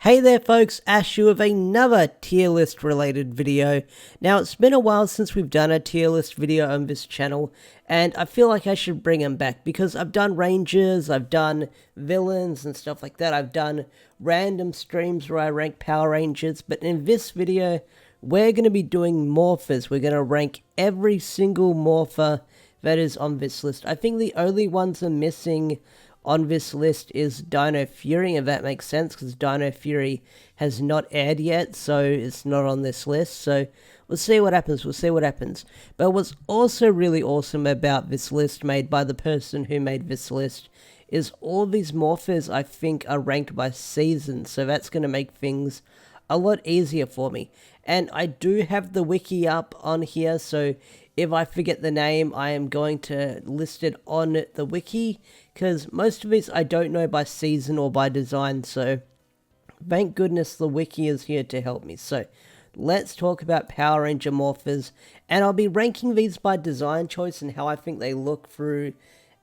Hey there folks, Ash with another tier list related video. Now it's been a while since we've done a tier list video on this channel, and I feel like I should bring them back because I've done rangers, I've done villains and stuff like that. I've done random streams where I rank Power Rangers, but in this video we're going to be doing Morphers. We're going to rank every single Morpher that is on this list. I think the only ones I'm missing on this list is Dino Fury, if that makes sense, because Dino Fury has not aired yet, so it's not on this list. So we'll see what happens, But what's also really awesome about this list made by the person who made this list is all these Morphers I think are ranked by season, so that's going to make things a lot easier for me. And I do have the wiki up on here, so if I forget the name, I am going to list it on the wiki, because most of these I don't know by season or by design, so thank goodness the wiki is here to help me. So let's talk about Power Ranger Morphers, and I'll be ranking these by design choice and how I think they look through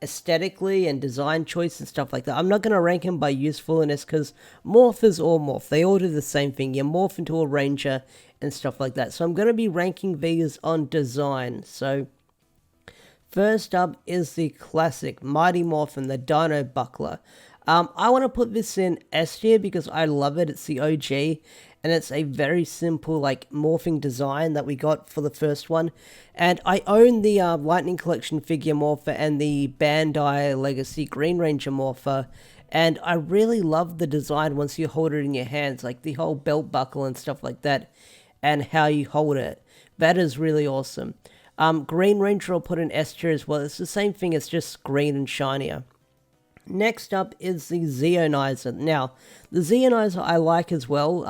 aesthetically and design choice and stuff like that. I'm not going to rank them by usefulness because Morphers all morph. They all do the same thing. You morph into a ranger and stuff like that. So I'm going to be ranking these on design. So first up is the classic Mighty Morphin, the Dino Buckler. I want to put this in S tier because I love it. It's the OG, and it's a very simple like morphing design that we got for the first one. And I own the Lightning Collection figure Morpher and the Bandai Legacy Green Ranger Morpher, and I really love the design once you hold it in your hands, like the whole belt buckle and stuff like that, and how you hold it. That is really awesome. Green Ranger I'll put in S tier as well. It's the same thing, it's just green and shinier. Next up is the Zeonizer. Now, the Zeonizer I like as well.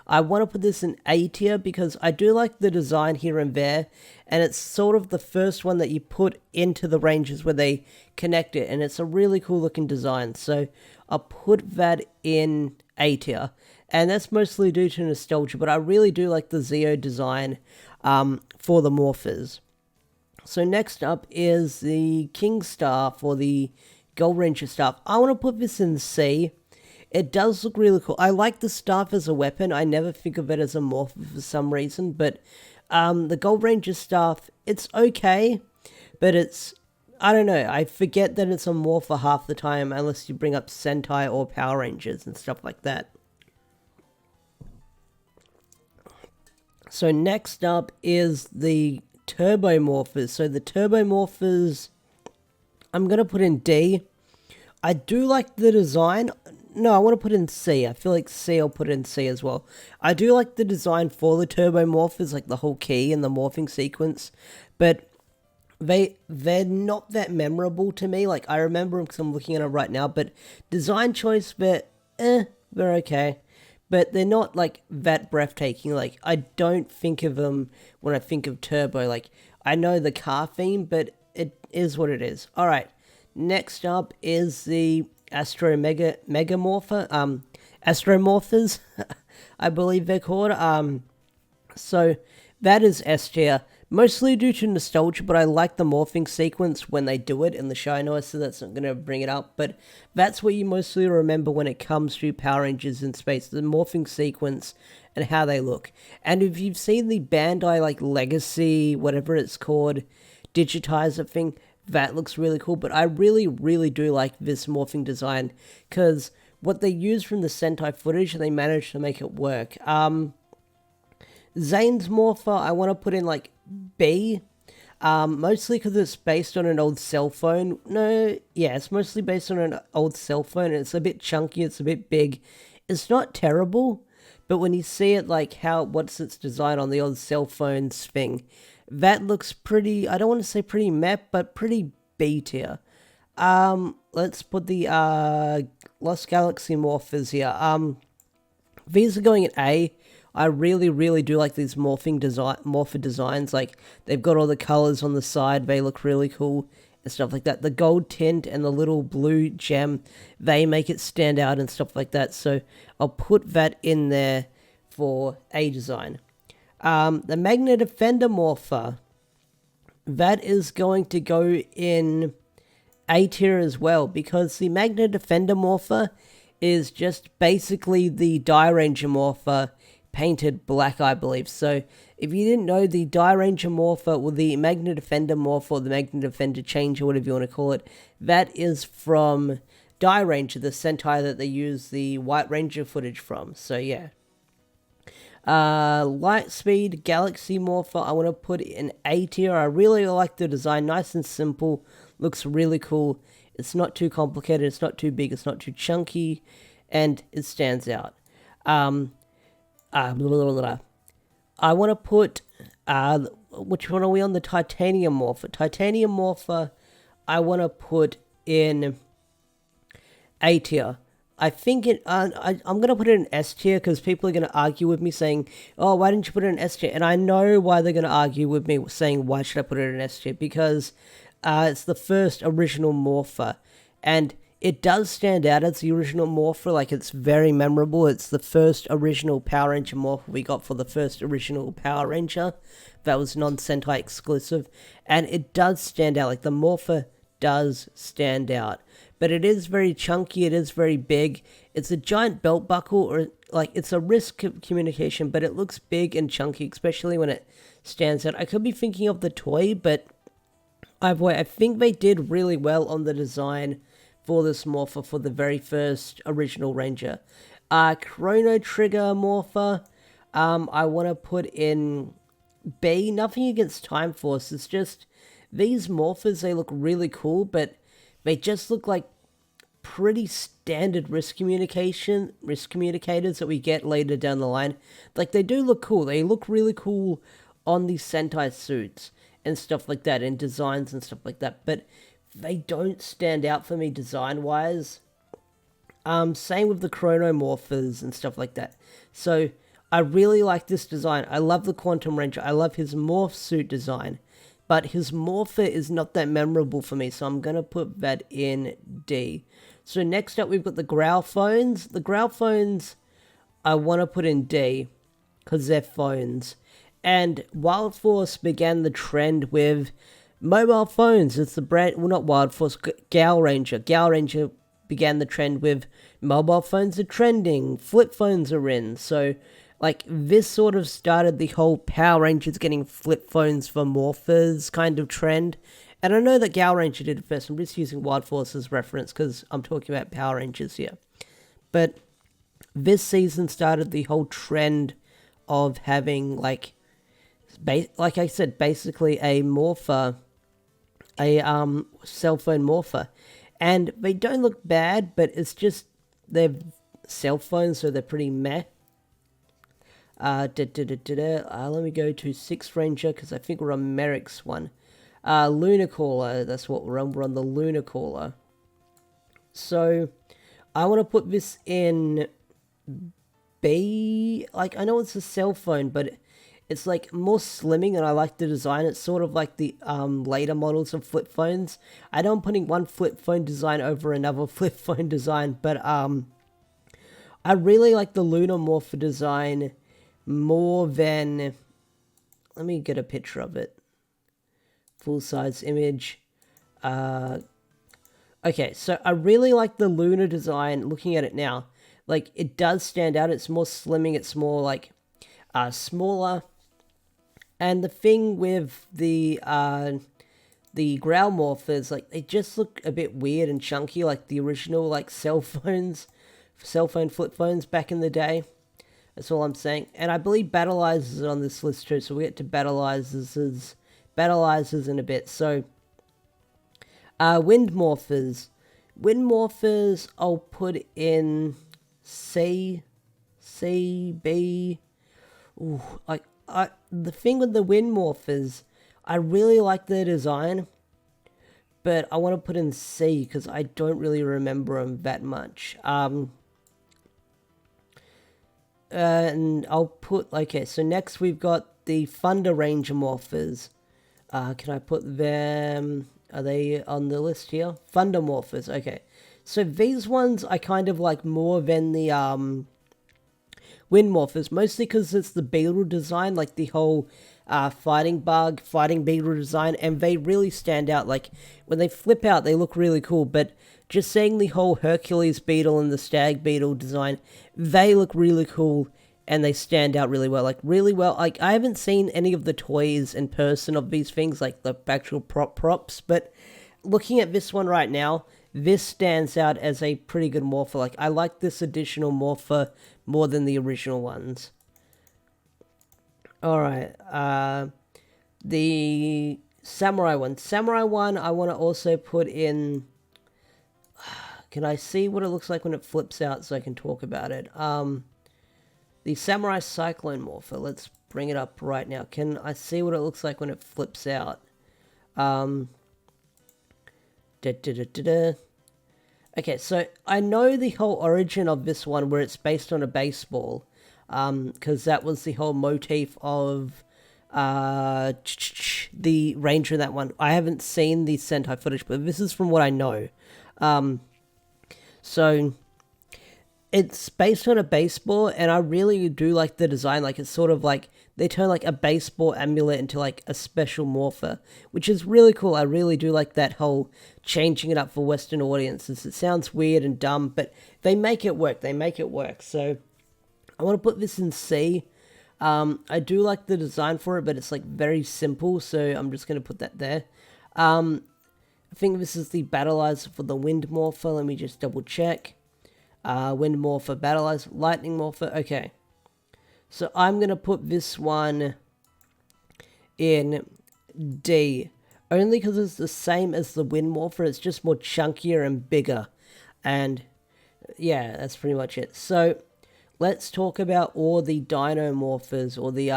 I want to put this in A tier because I do like the design here and there, and it's sort of the first one that you put into the Rangers where they connect it, and it's a really cool looking design, so I'll put that in A tier, and that's mostly due to nostalgia, but I really do like the Zeo design for the Morphers. So next up is the King Star for the Gold Ranger staff. I want to put this in C. It does look really cool. I like the staff as a weapon. I never think of it as a morph for some reason, but the Gold Ranger staff, it's okay, but it's, I don't know, I forget that it's a morph for half the time unless you bring up Sentai or Power Rangers and stuff like that. So next up is the Turbo Morphers. So the Turbo Morphers, I'm going to put in D. I do like the design. No, I want to put in C. I feel like C, I'll put in C as well. I do like the design for the Turbo Morphers, like the whole key and the morphing sequence, but they're not that memorable to me. Like, I remember them because I'm looking at it right now, but design choice, they're okay. But they're not, like, that breathtaking. Like, I don't think of them when I think of Turbo. Like, I know the car theme, but it is what it is. Alright, next up is the Astromega Morpher, Astromorphers, I believe they're called. So that is S tier, mostly due to nostalgia, but I like the morphing sequence when they do it in the show, so that's not going to bring it up, but that's what you mostly remember when it comes to Power Rangers in space, the morphing sequence and how they look. And if you've seen the Bandai, like, Legacy, whatever it's called, digitizer thing, that looks really cool, but I really do like this morphing design because what they use from the Sentai footage, they managed to make it work. Zane's Morpher, I want to put in like B, mostly because it's based on an old cell phone. No, yeah, it's mostly based on an old cell phone, and it's a bit chunky, it's a bit big. It's not terrible, but when you see it, like what's its design on the old cell phones thing, that looks pretty, I don't want to say pretty meh, but pretty B tier. Let's put the Lost Galaxy Morphers here. These are going at A. I really do like these morpher designs. Like, they've got all the colors on the side, they look really cool and stuff like that. The gold tint and the little blue gem, they make it stand out and stuff like that. So I'll put that in there for A design. The Magna Defender Morpher, that is going to go in A tier as well, because the Magna Defender Morpher is just basically the Die Ranger Morpher painted black, I believe. So if you didn't know, the Die Ranger Morpher, or the Magna Defender Morpher, or the Magna Defender Change, or whatever you want to call it, that is from Die Ranger, the Sentai that they use the White Ranger footage from. So yeah. Lightspeed Galaxy Morpher, I want to put in A tier. I really like the design, nice and simple, looks really cool. It's not too complicated, it's not too big, it's not too chunky, and it stands out. I want to put, which one are we on? The Titanium Morpher. Titanium Morpher, I want to put in A tier. I think I'm going to put it in S tier because people are going to argue with me saying, oh, why didn't you put it in S tier? And I know why they're going to argue with me saying, why should I put it in S tier? Because it's the first original Morpher. And it does stand out as the original Morpher, like it's very memorable. It's the first original Power Ranger Morpher we got for the first original Power Ranger. That was non-Sentai exclusive. And it does stand out, like the Morpher does stand out. But it is very chunky, it is very big. It's a giant belt buckle, or like it's a wrist communication, but it looks big and chunky, especially when it stands out. I could be thinking of the toy, but either way, I think they did really well on the design for this Morpher for the very first original Ranger. Chrono Trigger Morpher, I want to put in B. Nothing against Time Force, it's just these Morphers, they look really cool, but they just look like pretty standard wrist communicators that we get later down the line. Like, they do look cool, they look really cool on these Sentai suits and stuff like that, and designs and stuff like that, but they don't stand out for me design-wise. Same with the Chrono Morphers and stuff like that. So, I really like this design. I love the Quantum Ranger. I love his morph suit design. But his Morpher is not that memorable for me, so I'm going to put that in D. So next up, we've got the Growl Phones. The Growl Phones, I want to put in D, because they're phones. And Wild Force began the trend with mobile phones. It's the brand, well, not Wild Force, Gal Ranger. Gal Ranger began the trend with mobile phones are trending, flip phones are in. So, like, this sort of started the whole Power Rangers getting flip phones for Morphers kind of trend. And I know that Gal Ranger did it first. I'm just using Wild Force as reference because I'm talking about Power Rangers here. But this season started the whole trend of having, like I said, basically a Morpher, a cell phone Morpher. And they don't look bad, but it's just, they're cell phones, so they're pretty meh. Let me go to 6th Ranger, because I think we're on Merrick's one. Lunar Caller, that's what we're on. We're on the Lunar Caller. So, I want to put this in B. Like, I know it's a cell phone, but it's like more slimming, and I like the design. It's sort of like the later models of flip phones. I know I'm putting one flip phone design over another flip phone design, but I really like the Lunar Morpher design more than, let me get a picture of it, full size image. Okay, so I really like the Lunar design. Looking at it now, like, it does stand out. It's more slimming, it's more like smaller. And the thing with the Growl Morphers, like, they just look a bit weird and chunky, like the original, like, cell phone flip phones back in the day. That's all I'm saying. And I believe Battalizers are on this list too, so we'll get to Battalizers in a bit. So, Wind Morphers. Wind Morphers, I'll put in C, B. Ooh, the thing with the Wind Morphers, I really like their design, but I want to put in C because I don't really remember them that much. And I'll put, okay, so next we've got the Thunder Ranger Morphers. Can I put them, are they on the list here? Thunder Morphers, okay. So these ones I kind of like more than the Wind Morphers, mostly because it's the beetle design, like the whole fighting beetle design, and they really stand out. Like, when they flip out, they look really cool, but just seeing the whole Hercules beetle and the stag beetle design, they look really cool and they stand out really well. Like, really well. Like, I haven't seen any of the toys in person of these things, like the actual props, but looking at this one right now, this stands out as a pretty good morpher. Like, I like this additional morpher more than the original ones. Alright, the Samurai one. Samurai one, I want to also put in... Can I see what it looks like when it flips out so I can talk about it? The Samurai Cyclone Morpher. Let's bring it up right now. Can I see what it looks like when it flips out? Okay, so I know the whole origin of this one where it's based on a baseball. Because that was the whole motif of the Ranger in that one. I haven't seen the Sentai footage, but this is from what I know. So it's based on a baseball, and I really do like the design. Like, it's sort of like they turn like a baseball amulet into like a special morpher, which is really cool. I really do like that whole changing it up for Western audiences. It sounds weird and dumb, but they make it work. They make it work. So I want to put this in C. I do like the design for it, but it's like very simple, so I'm just going to put that there. I think this is the Battalizer for the Wind Morpher. Let me just double check. Wind Morpher, Battalizer, Lightning Morpher. Okay. So I'm going to put this one in D. Only because it's the same as the Wind Morpher. It's just more chunkier and bigger. And yeah, that's pretty much it. So let's talk about all the Dino Morphers, or the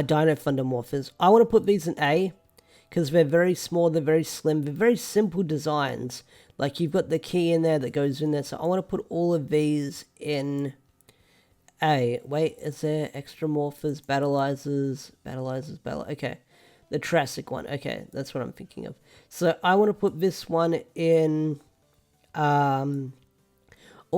Dino Thunder Morphers. I want to put these in A, because they're very small, they're very slim, they're very simple designs. Like, you've got the key in there that goes in there, so I want to put all of these in A. Wait, is there extra Morphers, Battalizers, okay. The Triassic one, okay, that's what I'm thinking of. So I want to put this one in, all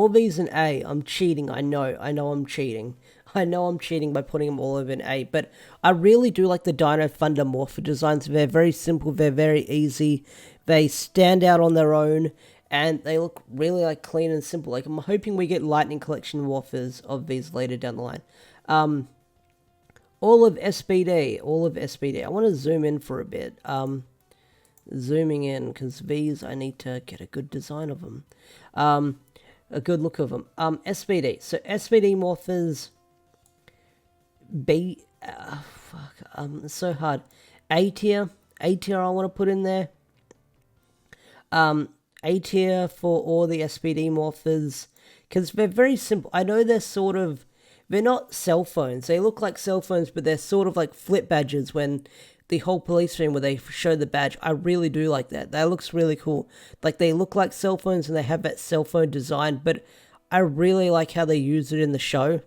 these in A. I'm cheating, I know I'm cheating. I know I'm cheating by putting them all over in A, but I really do like the Dino Thunder Morpher designs. They're very simple, they're very easy, they stand out on their own, and they look really like clean and simple. Like, I'm hoping we get Lightning Collection Morphers of these later down the line. All of SPD. I want to zoom in for a bit. Zooming in, because these, I need to get a good design of them. A good look of them. SPD. So SPD Morphers... B, it's so hard. A tier I want to put in there. A tier for all the SPD morphers, because they're very simple. I know they're not cell phones. They look like cell phones, but they're sort of like flip badges when the whole police stream where they show the badge. I really do like that. That looks really cool. Like, they look like cell phones and they have that cell phone design, but I really like how they use it in the show.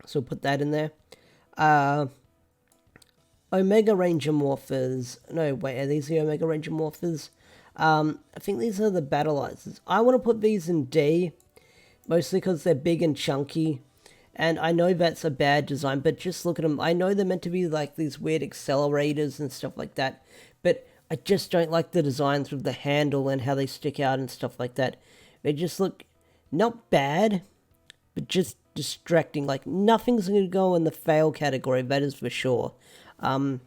So put that in there. Omega Ranger Morphers. No, wait, are these the Omega Ranger Morphers? I think these are the Battalizers. I want to put these in D, mostly because they're big and chunky. And I know that's a bad design, but just look at them. I know they're meant to be like these weird accelerators and stuff like that, but I just don't like the designs with the handle and how they stick out and stuff like that. They just look not bad, but just distracting. Like, nothing's going to go in the fail category, that is for sure. Well,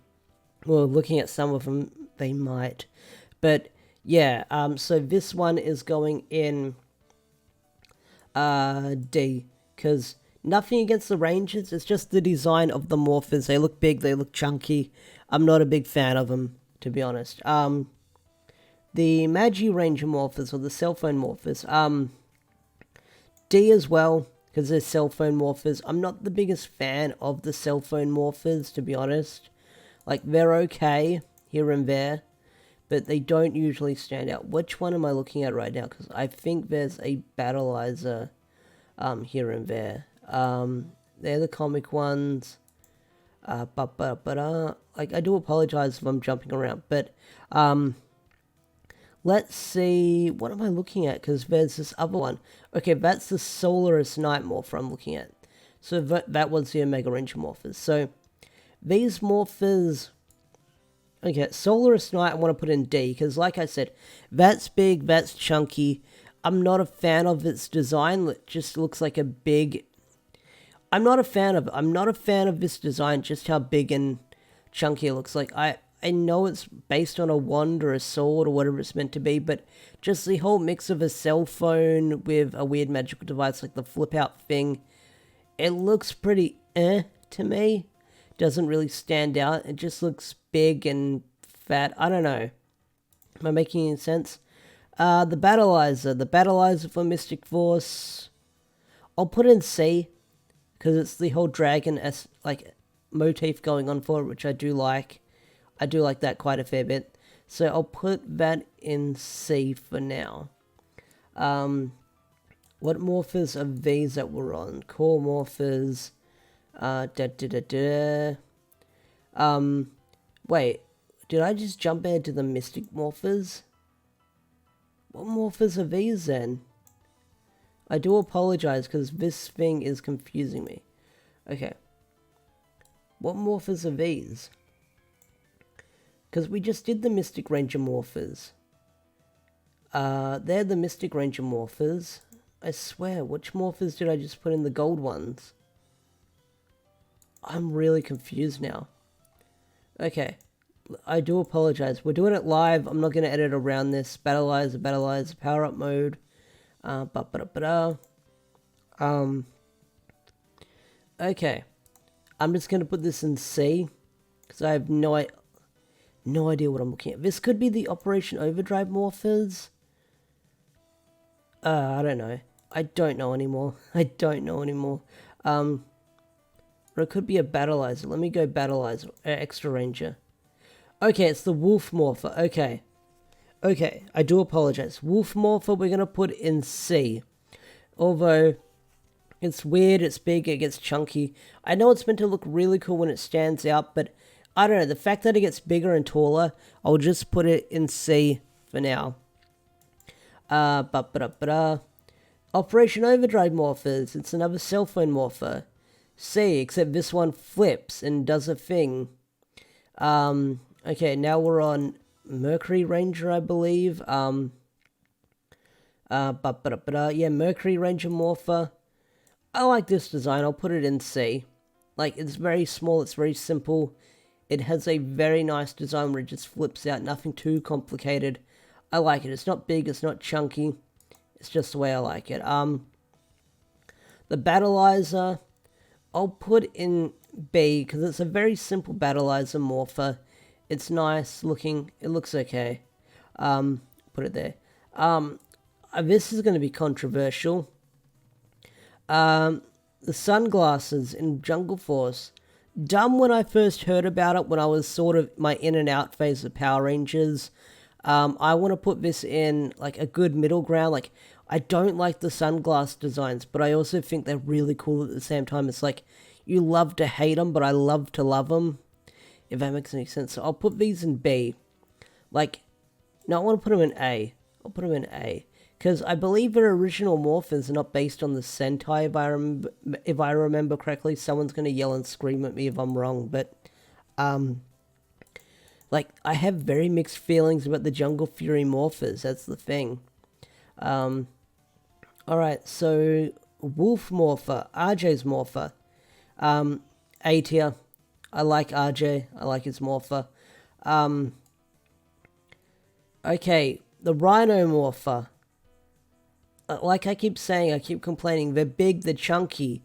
looking at some of them, they might. But yeah, so this one is going in D, because nothing against the Rangers, it's just the design of the Morphers. They look big, they look chunky. I'm not a big fan of them, to be honest. The Magi Ranger Morphers, or the cell phone Morphers, D as well, because they're cell phone Morphers. I'm not the biggest fan of the cell phone Morphers, to be honest. Like, they're okay here and there, but they don't usually stand out. Which one am I looking at right now? Because I think there's a Battalizer here and there. They're the comic ones. Like, I do apologize if I'm jumping around, but let's see, what am I looking at? Because there's this other one. Okay, that's the Solarus Nightmare Morpher I'm looking at. So that was the Omega Ranger Morphers. So these Morphers, Okay, Solarus Knight I want to put in D, because like I said, that's big, that's chunky. I'm not a fan of its design. It just looks like a big... I'm not a fan of this design, just how big and chunky it looks like. I know it's based on a wand or a sword or whatever it's meant to be, but just the whole mix of a cell phone with a weird magical device like the flip out thing, it looks pretty to me. Doesn't really stand out. It just looks big and fat. I don't know. Am I making any sense? The Battalizer for Mystic Force, I'll put in C, because it's the whole dragon motif going on for it, which I do like. I do like that quite a fair bit. So I'll put that in C for now. What morphers are these that we're on? Core morphers. Wait, did I just jump ahead to the mystic morphers? What morphers are these then? I do apologize because this thing is confusing me. Okay. What morphers are these? Because we just did the Mystic Ranger morphers. They're the Mystic Ranger morphers. I swear, which morphers did I just put in the gold ones? I'm really confused now. Okay. I do apologize. We're doing it live. I'm not going to edit around this. Battalizer, power up mode. Okay. I'm just going to put this in C, because I have no idea what I'm looking at. This could be the Operation Overdrive morphers. I don't know. I don't know anymore. Or it could be a Battalizer. Let me go Battalizer. Extra Ranger. Okay, it's the Wolf Morpher. Okay, I do apologize. Wolf Morpher, we're going to put in C. Although, it's weird, it's big, it gets chunky. I know it's meant to look really cool when it stands out, but I don't know. The fact that it gets bigger and taller, I'll just put it in C for now. Operation Overdrive Morphers. It's another cell phone morpher. C, except this one flips and does a thing. Okay, now we're on Mercury Ranger, I believe. Yeah, Mercury Ranger Morpher. I like this design. I'll put it in C. Like, it's very small, it's very simple. It has a very nice design where it just flips out, nothing too complicated. I like it. It's not big, it's not chunky. It's just the way I like it. The Battalizer, I'll put in B, because it's a very simple Battalizer morpher. It's nice looking. It looks okay. Put it there. This is going to be controversial. The sunglasses in Jungle Force. Dumb when I first heard about it, when I was sort of my in and out phase of Power Rangers. I want to put this in like a good middle ground. Like, I don't like the sunglass designs, but I also think they're really cool at the same time. It's like, you love to hate them, but I love to love them. If that makes any sense. So I'll put these in B. Like, no, I want to put them in A. I'll put them in A. Because I believe their original morphers are not based on the Sentai, if I remember correctly. Someone's going to yell and scream at me if I'm wrong, but, like, I have very mixed feelings about the Jungle Fury morphers. That's the thing. Alright, so, Wolf Morpher, RJ's Morpher. A tier. I like RJ. I like his morpher. Okay, the Rhino Morpher. Like I keep saying, I keep complaining, they're big, they're chunky.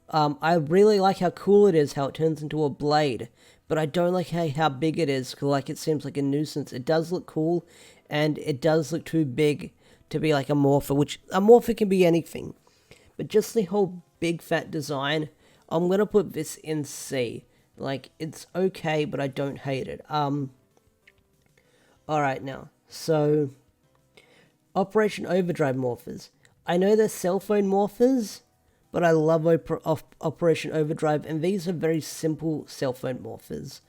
I really like how cool it is, how it turns into a blade. But I don't like how big it is, because like, it seems like a nuisance. It does look cool, and it does look too big to be like a morpher, which a morpher can be anything. But just the whole big fat design, I'm going to put this in C. Like, it's okay, but I don't hate it. Alright now, so, Operation Overdrive Morphers. I know they're cell phone morphers, but I love Operation Overdrive, and these are very simple cell phone morphers.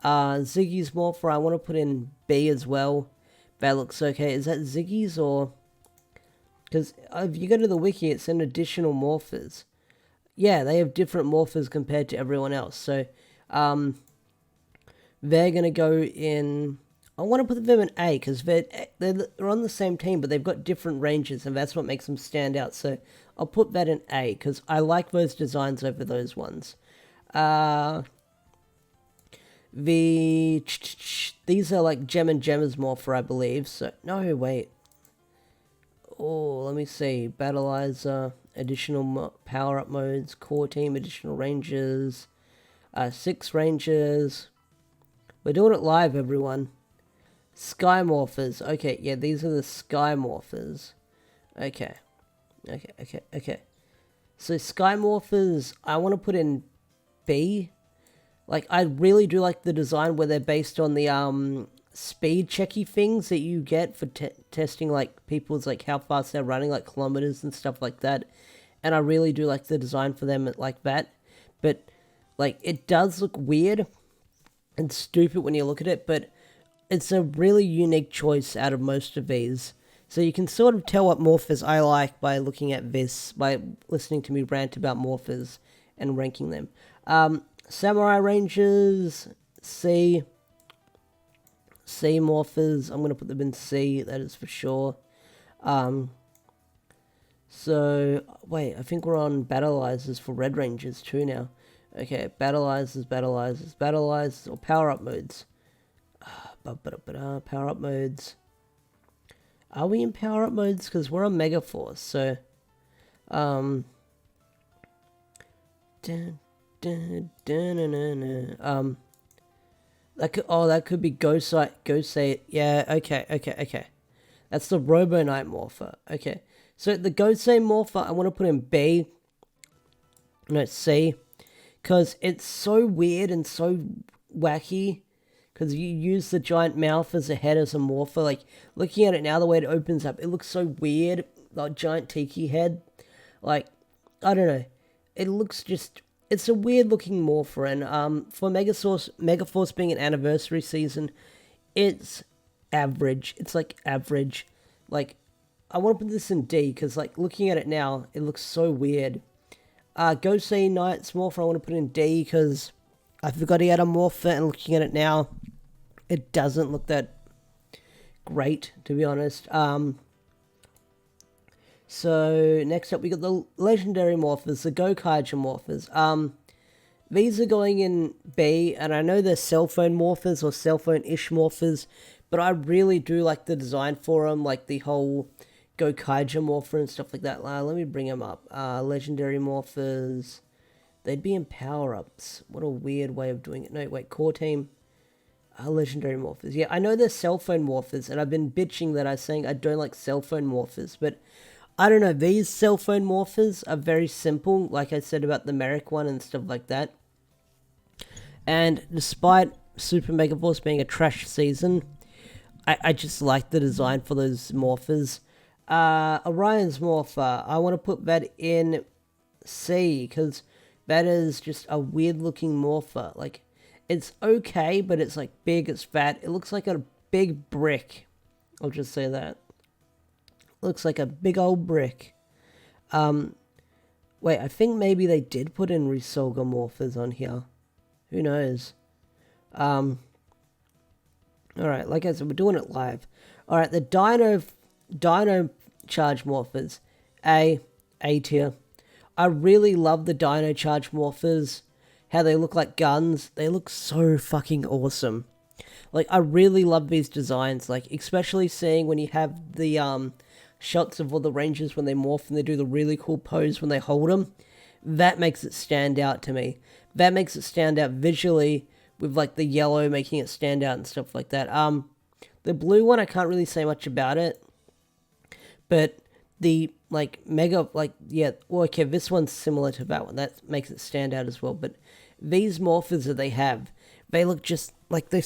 Ziggy's Morpher, I want to put in B as well. That looks okay. Is that Ziggy's, or... Because if you go to the wiki, it's an additional morphers. Yeah, they have different morphers compared to everyone else. So, they're going to go in... I want to put them in A, because they're on the same team, but they've got different ranges, and that's what makes them stand out. So I'll put that in A, because I like those designs over those ones. These are like Gem and Gemmers Morpher, I believe. So, no, wait. Oh, let me see. Battalizer, additional power-up modes, core team, additional ranges, 6 ranges. We're doing it live, everyone. Sky Morphers. Okay, yeah, these are the Sky Morphers. Okay. So Sky Morphers, I want to put in B. Like, I really do like the design where they're based on the speed checky things that you get for testing, like, people's, like, how fast they're running, like, kilometers and stuff like that. And I really do like the design for them like that. But, like, it does look weird and stupid when you look at it, but it's a really unique choice out of most of these. So you can sort of tell what morphers I like by looking at this, by listening to me rant about morphers and ranking them. Samurai Rangers, C. C morphers, I'm going to put them in C, that is for sure. So, wait, I think we're on Battalizers for Red Rangers too now. Okay, Battalizers, or power-up modes. Power-up modes. Are we in power-up modes? Because we're on Mega Force, so... that could be Ghostite, yeah, okay. That's the Robo Knight Morpher, okay. So the Ghostite Morpher, I want to put in B. No, C. Because it's so weird and so wacky. Because you use the giant mouth as a head as a morpher. Like, looking at it now, the way it opens up, it looks so weird. Like, giant tiki head. Like, I don't know. It looks just... It's a weird-looking morpher. And for Megaforce being an anniversary season, it's average. It's, like, average. Like, I want to put this in D, because, like, looking at it now, it looks so weird. Ghostite Knight's Morpher, I want to put in D, because I forgot he had a Morpher, and looking at it now, it doesn't look that great, to be honest. So, next up, we got the Legendary Morphers, the Gokaiger Morphers. These are going in B, and I know they're cell phone Morphers, or cell phone-ish Morphers, but I really do like the design for them, like the whole Gokaiger Morpher and stuff like that. Let me bring them up. Legendary Morphers. They'd be in power-ups. What a weird way of doing it. No, wait, core team. Legendary Morphers. Yeah, I know they're cell phone Morphers, and I've been bitching that I'm saying I don't like cell phone Morphers, but I don't know, these cell phone Morphers are very simple, like I said about the Merrick one and stuff like that. And despite Super Mega Force being a trash season, I just like the design for those Morphers. Orion's Morpher, I want to put that in C, because that is just a weird looking Morpher. Like, it's okay, but it's like big, it's fat, it looks like a big brick. I'll just say that. Looks like a big old brick. Wait, I think maybe they did put in Resolga Morphers on here. Who knows? Alright, like I said, we're doing it live. Alright, the Dino Charge Morphers. A tier. I really love the Dino Charge Morphers. How they look like guns. They look so fucking awesome. Like, I really love these designs. Like, especially seeing when you have the, shots of all the Rangers when they morph and they do the really cool pose when they hold them. That makes it stand out to me. That makes it stand out visually with, like, the yellow making it stand out and stuff like that. The blue one, I can't really say much about it. But the, like, mega, like, yeah, well, okay, this one's similar to that one. That makes it stand out as well. But these morphers that they have, they look just, like, they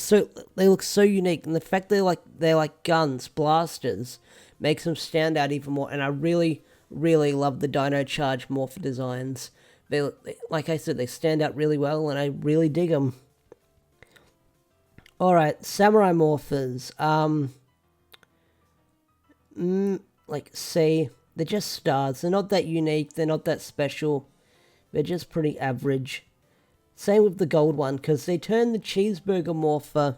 look so unique. And the fact they're like guns, blasters, makes them stand out even more. And I really, really love the Dino Charge Morpher designs. They, like I said, they stand out really well, and I really dig them. Alright, Samurai Morphers. Like, C. They're just stars. They're not that unique. They're not that special. They're just pretty average. Same with the gold one, because they turned the cheeseburger morpher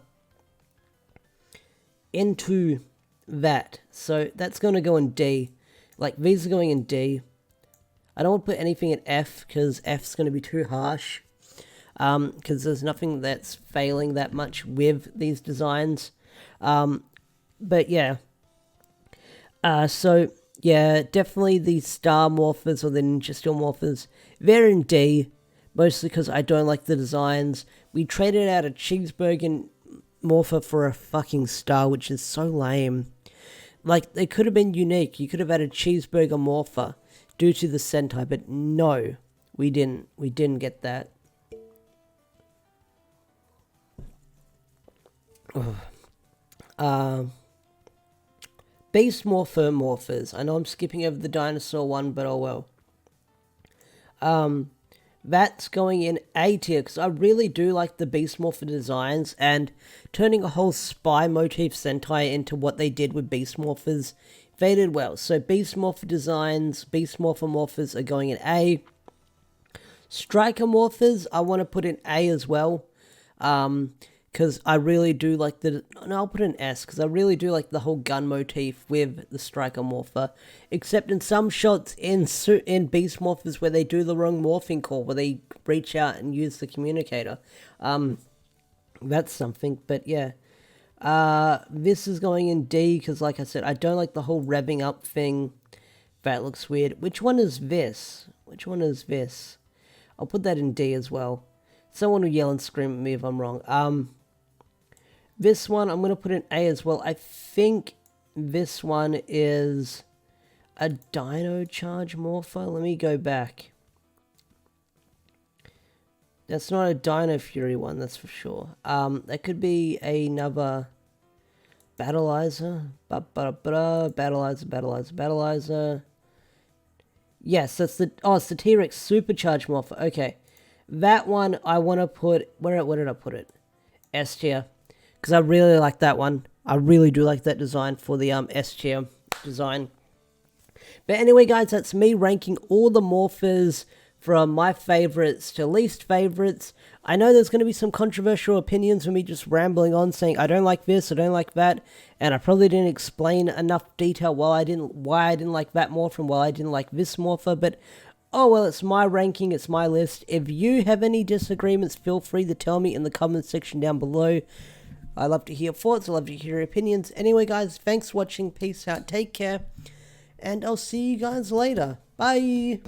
into that. So that's going to go in D. Like, these are going in D. I don't want to put anything in F, because F's going to be too harsh. Because there's nothing that's failing that much with these designs. But yeah. So, yeah, definitely the Star Morphers or the Ninja Steel Morphers, they're in D. Mostly because I don't like the designs. We traded out a cheeseburger morpher for a fucking star, which is so lame. Like, they could have been unique. You could have had a cheeseburger morpher due to the Sentai, but no, we didn't. We didn't get that. Beast Morpher Morphers. I know I'm skipping over the dinosaur one, but oh well. That's going in A tier, because I really do like the Beast Morpher designs, and turning a whole spy motif Sentai into what they did with Beast Morphers, they did well. So Beast Morpher designs, Beast Morpher Morphers are going in A. Striker Morphers, I want to put in A as well, because I really do like the... No, I'll put in S, because I really do like the whole gun motif with the Striker Morpher. Except in some shots in Beast Morphers where they do the wrong morphing call, where they reach out and use the communicator. That's something, but yeah. This is going in D, because like I said, I don't like the whole revving up thing. That looks weird. Which one is this? Which one is this? I'll put that in D as well. Someone will yell and scream at me if I'm wrong. This one, I'm going to put in A as well. I think this one is a Dino Charge Morpher. Let me go back. That's not a Dino Fury one, that's for sure. That could be another Battalizer. Battalizer. Yes, that's the... Oh, it's the T-Rex Supercharged Morpher. Okay. That one, I want to put... Where did I put it? S tier. Because I really like that one. I really do like that design for the S tier design. But anyway, guys, that's me ranking all the morphers from my favorites to least favorites. I know there's going to be some controversial opinions of me just rambling on saying I don't like this, I don't like that, and I probably didn't explain enough detail why I didn't like that morpher and why I didn't like this morpher, but oh well, it's my ranking, it's my list. If you have any disagreements, feel free to tell me in the comment section down below. I love to hear your thoughts, I love to hear your opinions. Anyway, guys, thanks for watching, peace out, take care, and I'll see you guys later. Bye!